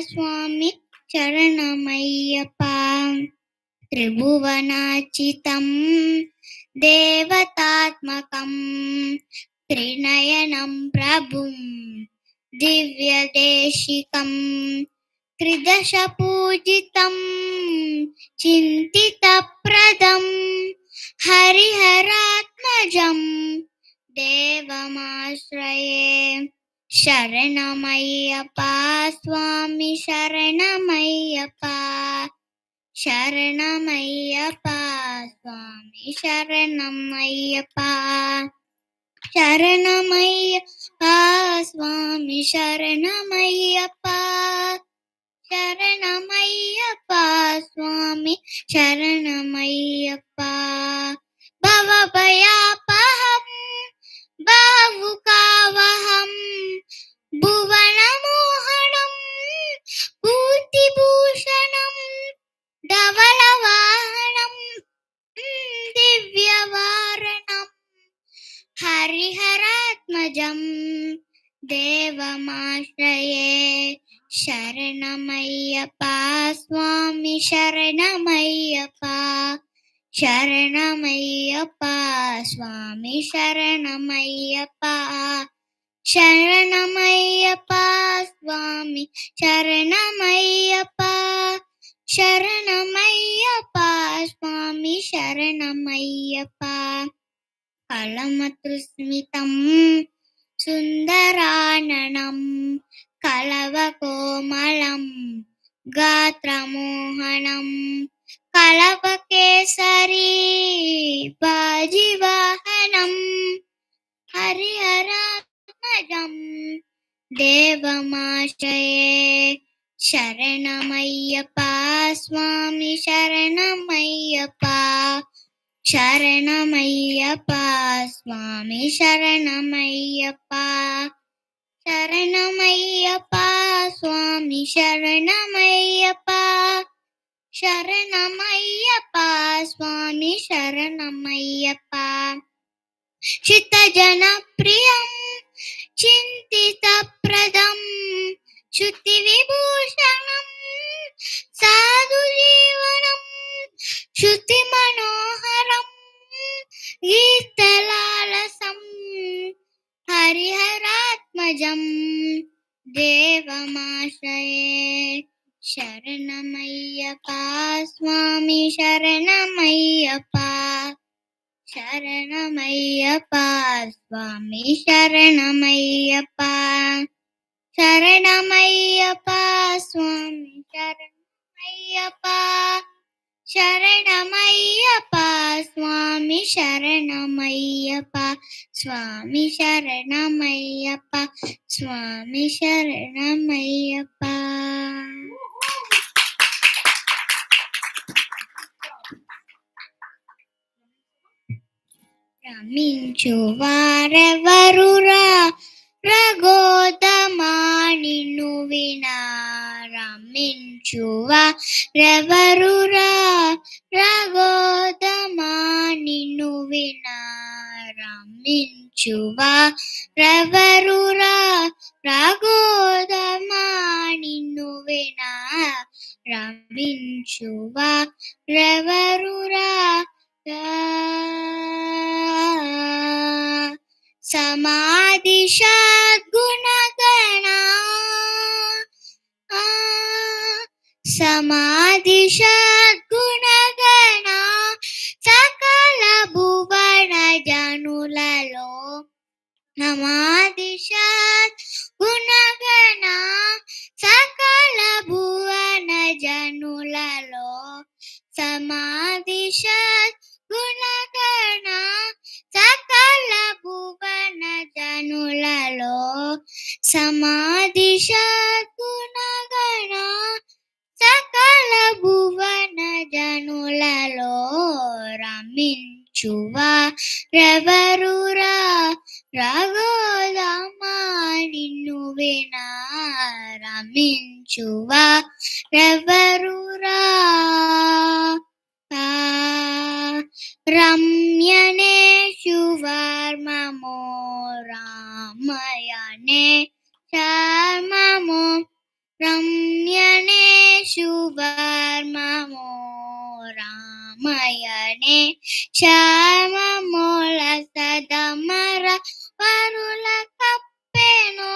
S3: ಸ್ವಾಮಿ ಶರಣಮಯ್ಯಪ್ಪ ತ್ರಿಭುವನಾಚಿತಂ ದೇವತಾತ್ಮಕಂ ತ್ರಿನಯನಂ ಪ್ರಭುಂ ದಿವ್ಯದೇಶಿಕಂ ತ್ರಿದಶ ಪೂಜಿತಂ ಚಿಂತಿತಪ್ರದಂ ಹರಿಹರಾತ್ಮಜಂ ದೇವಮಾಶ್ರಯೇ ಶರಣಮಯ್ಯಪ್ಪ ಸ್ವಾಮಿ ಶರಣಮಯ್ಯಪ್ಪ ಶರಣಮಯ್ಯಪ್ಪ ಸ್ವಾಮಿ ಶರಣಮಯ್ಯಪ್ಪ ಶರಣಮಯ್ಯಪ್ಪ ಸ್ವಾಮಿ ಶರಣಮಯ್ಯಪ್ಪ ಶರಣಮಯ್ಯಪ್ಪ ಸ್ವಾಮಿ ಶರಣಮಯ್ಯಪ್ಪ ಭವಭಯಾಪಹಂ ಭಾವುಕಾವಹಂ ಭುವನಮೋಹನಂ ಭೂತಿಭೂಷಣಂ ಧವಳವಾಹನಂ ದಿವ್ಯವಾರಣಂ ಹರಿಹರಾತ್ಮಜಂ ದೇವಮಾಶ್ರಯೇ ಶರಣಮಯ್ಯಪ್ಪ ಸ್ವಾಮಿ ಶರಣಮಯ್ಯಪ್ಪ ಶರಣಮಯ್ಯಪ್ಪ ಸ್ವಾಮಿ ಶರಣಮಯ್ಯಪ್ಪ ಶರಣಮಯ್ಯಪ್ಪ ಸ್ವಾಮಿ ಶರಣಮಯ್ಯಪ್ಪ ಶರಣಮಯ್ಯಪ್ಪ ಸ್ವಾಮಿ ಶರಣಮಯ್ಯಪ್ಪ ಕಳಮತೃಸ್ಮಿತಂ ಸುಂದರಾನನಂ ಕಲವಕೋಮಲಂ ಗಾತ್ರಮೋಹನಂ ಕಲವಕೇಸರಿ ಬಾಜಿವಾಹನಂ ಹರಿಹರಾತ್ಮಜಂ ದೇವಮಾಶ್ರಯೇ ಶರಣಮಯ್ಯಪ್ಪ ಸ್ವಾಮಿ ಶರಣಮಯ್ಯಪ್ಪ ಶರಣಮಯ್ಯಪ್ಪ ಸ್ವಾಮಿ ಶರಣಮಯ್ಯಪ್ಪ ಶರಣಮಯ್ಯಪ್ಪ ಸ್ವಾಮಿ ಶರಣಮಯ್ಯಪ್ಪ ಶರಣಮಯ್ಯಪ್ಪ ಸ್ವಾಮಿ ಶರಣಮಯ್ಯಪ್ಪ ಶಿತಜನಪ್ರಿಯಂ ಚಿಂತಿತಪ್ರದಂ ಶ್ರುತಿವಿಭೂಷಣಂ ಸಾಧುಜೀವನಂ ಶ್ರುತಿಮನೋಹರಂ ಗೀತಲಾಲಸಂ ಹರಿಹರಾತ್ಮಜಂ ದೇವಮಾಶ್ರಯೇ ಶರಣಮಯ್ಯಪ್ಪ ಸ್ವಾಮಿ ಶರಣಮಯ್ಯಪ್ಪ ಶರಣಮಯ್ಯಪ್ಪ ಸ್ವಾಮಿ ಶರಣಮಯ್ಯಪ್ಪ ಶರಣಮಯ್ಯಪ್ಪ ಸ್ವಾಮಿ ಶರಣಮಯ್ಯಪ್ಪ ಶರಣಮಯ್ಯಪ್ಪ ಸ್ವಾಮಿ ಶರಣಮಯ್ಯಪ್ಪ ಸ್ವಾಮಿ ಶರಣಮಯ್ಯಪ್ಪ ಸ್ವಾಮಿ ಶರಣಮಯ್ಯಪ್ಪ. రమించువారెవరురా రఘోదమానిను వినా రమించువారెవరురా రఘోదమానిను వినా రమించువారెవరురా రఘోదమానిను వినా రమించువారెవరురా समादिशात् गुणगणा समादिशात् गुणगणा सकल भुवन जनुలలో समादिशात् गुणगणा सकल भुवन जनुలలో समादिशात् गुणगणा सकल भुवन जनुలలో समादिशात् गुणगणा सकल భువన జనులలో రమించువారెవరురా రఘోదమా నిన్ను వినా రమించువారెవరురా రమ్యనేషు వర్మమో రామయనే శర్మమో రమ్యనేషు వర్మమో రామయనే శ్యామమూల సదమర వరుల కప్పెనో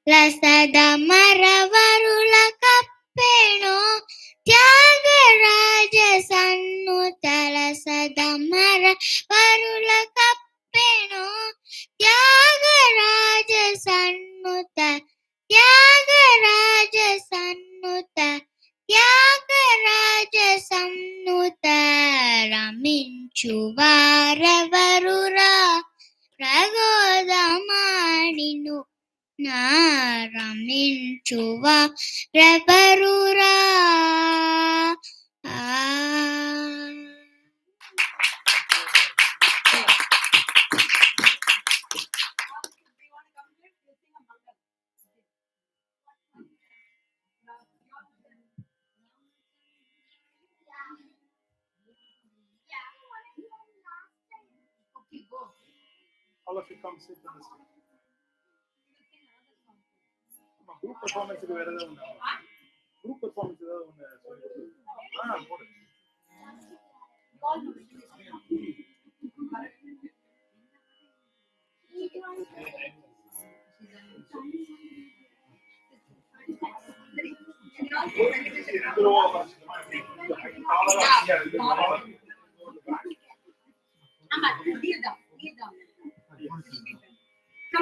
S3: లసదమర వరుల కప్పెనో త్యాగరాజ సన్నుతల సదమర వరుల కప్పెనో త్యాగరాజ సన్నుత త్యాగరాజ సన్నుత త్యాగరాజ సన్నుత రమించువారెవరురా రఘోదమా నిన్ను నా రమించువారెవరురా
S1: All of you come sit in this room. Group performance is வேற ஏதாவது உண்டா? Group performance ஏதாவது ஒண்ணு போடு.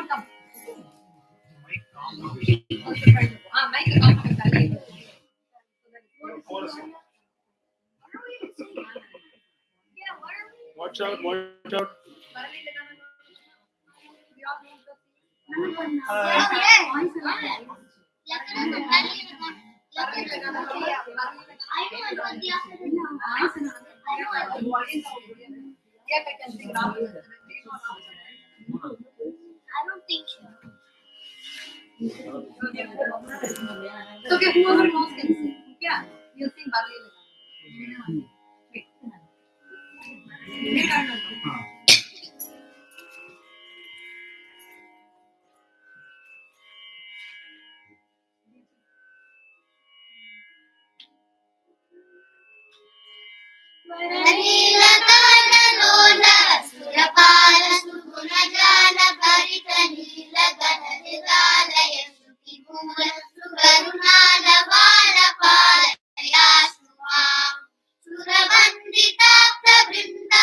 S5: Come.
S1: Watch out, watch out.
S3: I don't think so.
S5: So okay, whoever knows can sing. Yeah, you sing Barley.
S3: నీలగానలోన సురపాల సుగుణజాల భరిత నీలగణనిదాలయ సుతిమూల సుకరుణాల బాలపాలయాసుమా సురవందితాప్త బృంద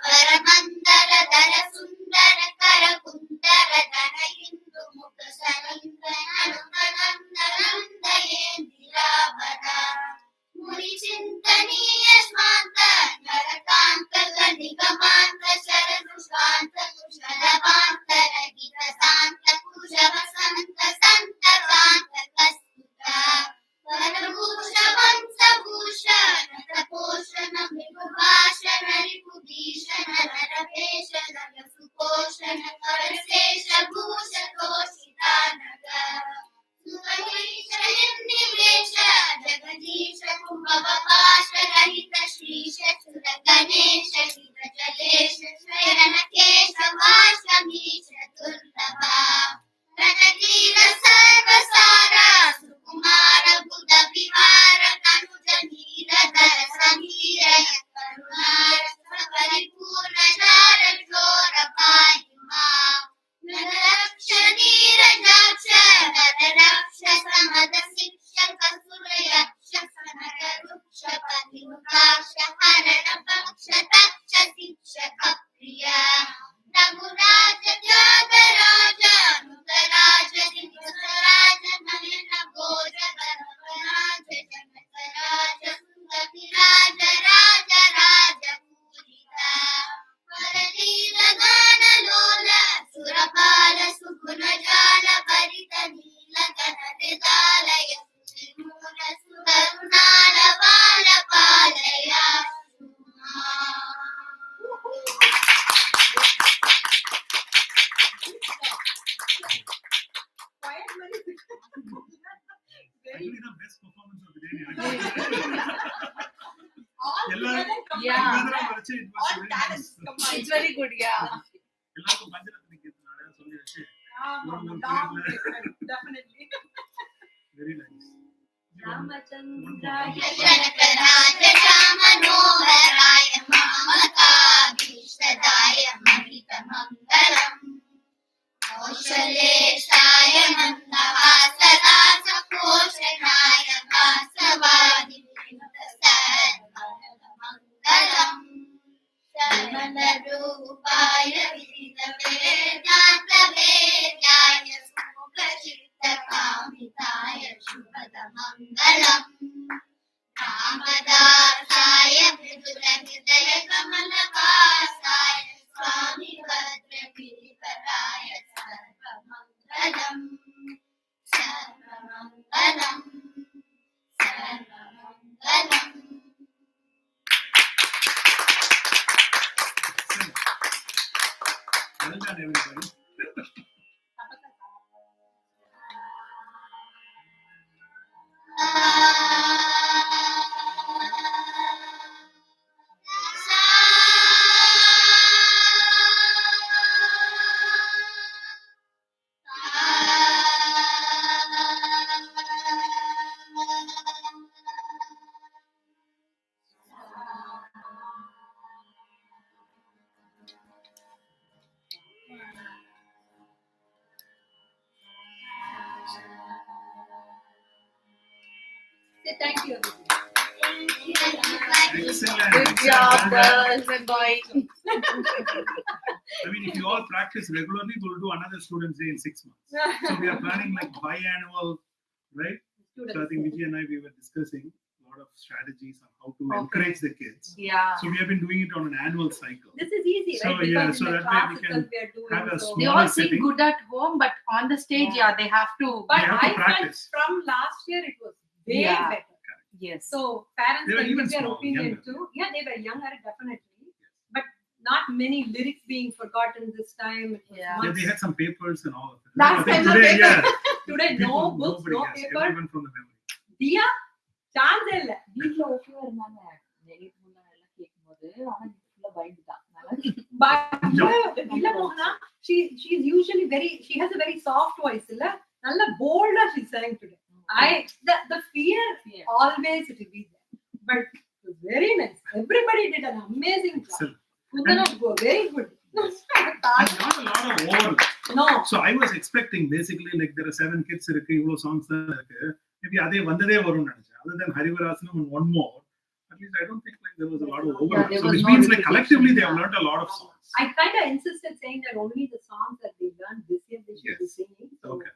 S3: పరమందర ధర సుందర కర కుందర ధర హిందు ముఖ సనందనందనందయేందిరావర ముని చింతనీయ స్మాంత నర
S6: Yeah.
S2: All talents combined.
S6: It's very good, yeah.
S1: எல்லாருக்கும் பஞ்சரத்ன கீர்த்தனால சொல்லி வச்சு
S2: Long definitely.
S1: Very nice.
S2: Ramachandraya
S3: Manoharrai मामकाभीष्टदाय महितमङ्गलम् कौशलेशाय मन्दहासदासपोषणाय वासवादिमङ्गलम् शरणरूपाय विविधवेदान्तवेद्याय सुमुखचित्तकामिताय शुभदमङ्गलम् रामदासाय मृदुलहृदयकमलवासाय Swami भद्रगिरिवराय सर्वमङ्गलम् सर्वमङ्गलम् सर्वमङ्गलम्.
S1: Well done, everybody.
S5: Say thank you.
S1: Excellent.
S6: Good job, girls and boys.
S1: I mean, if you all practice regularly, we'll do another Students' Day in 6 months. So we are planning like biannual, right? So I think Vijay and I, we were discussing a lot of strategies on how to encourage the kids.
S6: Yeah.
S1: So we have been doing it on an annual cycle.
S5: This is easy,
S1: So,
S5: right?
S1: yeah,
S5: Because
S1: so
S5: in the
S1: that way we
S5: class
S1: can
S5: itself we are doing
S1: have a
S5: so.
S6: They
S1: small
S6: all seem
S1: setting.
S6: good at home, but on the stage, yeah, they have to.
S5: But
S1: They have to
S5: I felt
S1: practice.
S5: from last year it was way
S6: Yeah.
S5: better.
S6: Yes.
S5: So parents
S1: They were
S5: can
S1: even
S5: give their
S1: small,
S5: opinion
S1: younger.
S5: too. Yeah, they were younger, definitely. But not many lyrics being forgotten this time. It was
S6: Yeah.
S1: Yeah,
S5: much-
S1: they had some papers and all of it.
S5: Last
S1: I think
S5: time the
S1: today,
S5: paper-
S1: yeah.
S5: Today, no
S1: people-
S5: books,
S1: nobody
S5: no
S1: has,
S5: paper.
S1: everyone from the memory.
S5: Dia, chance இல்ல.
S2: வீட்ல ஓகேவா இருந்தாங்க வெளியே முன்னாடி எல்லாம் கேட்கும்போது ஆனா வீட்டுல பயந்துட்டான்
S5: But Illa Mohana, she's usually she has a very soft voice, illa. Nalla bolda she sang today. The fear always it will be there. But it was very nice. Everybody did an amazing job.
S1: Excellent.
S5: Kundana go very good.
S1: And not a lot of overlap.
S5: No.
S1: So I was expecting basically like there are 7 kids இருக்கு இவ்வளவு songs தான் இருக்கு maybe அதே வந்ததே வரும்னு நினைச்சேன் other than Harivaranam and one more at least I don't think like there was a lot of overlap.
S2: there
S1: So
S2: was
S1: which
S2: no
S1: means like
S2: repetition.
S1: collectively they have learned a lot of songs.
S5: I kind of insisted saying that only the songs that they learned this year they should be
S1: Yes.
S5: singing. So
S1: Okay.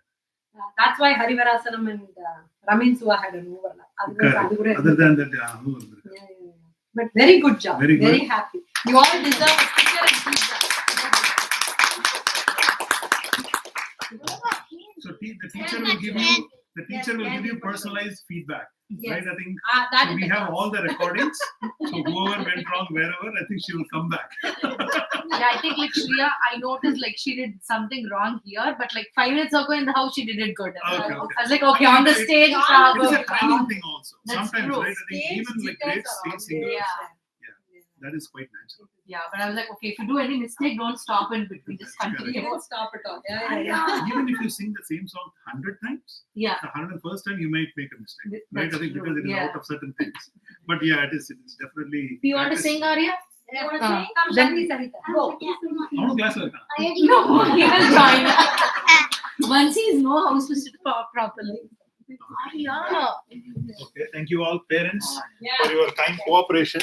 S5: that's why Harivarasanam and Ramin Suha had an overlap.
S1: Correct. Other than that,
S5: Yeah. But very good job.
S1: Very good.
S5: Very happy. You all deserve a sticker and feedback.
S1: so the teacher will give you personalized feedback.
S5: Yes.
S1: Right? I think
S5: That
S1: so
S5: is
S1: we
S5: the
S1: have
S5: class.
S1: all the recordings. So whoever went wrong wherever, I think she will come back.
S6: Yeah, I think like Shreya, I noticed like she did something wrong here, but like 5 minutes ago in the house, she did it good.
S1: Okay,
S6: I
S1: okay.
S6: was like, okay, on the stage,
S1: It is a timing thing also.
S6: That's
S1: Sometimes,
S6: true.
S1: right? I think
S5: Stage
S1: even like
S5: jitters
S1: great
S5: are
S1: stage
S5: always
S1: singers,
S6: Yeah.
S1: that is quite natural.
S6: yeah, but I was like, okay, if you do any mistake, don't stop in between, just continue.
S5: Don't stop at all. Yeah.
S1: Even if you sing the same song 100 times,
S6: Yeah.
S1: the 101st time you might make a mistake.
S6: That's
S1: Right? I think
S6: true,
S1: because it is
S6: yeah.
S1: out of certain things. But yeah, it is definitely.
S6: Do you want to sing, Arya?
S5: You want to
S6: Ah.
S5: sing? Come,
S6: Then-
S5: Shakti Sarita. Go.
S1: அவனும் கிளாஸ்ல இருக்கான்.
S6: No, he will join. Once he knows how to sit properly. Arya.
S1: Okay, thank you all parents
S5: Yeah.
S1: for your kind cooperation.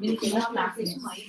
S2: வீட்டுல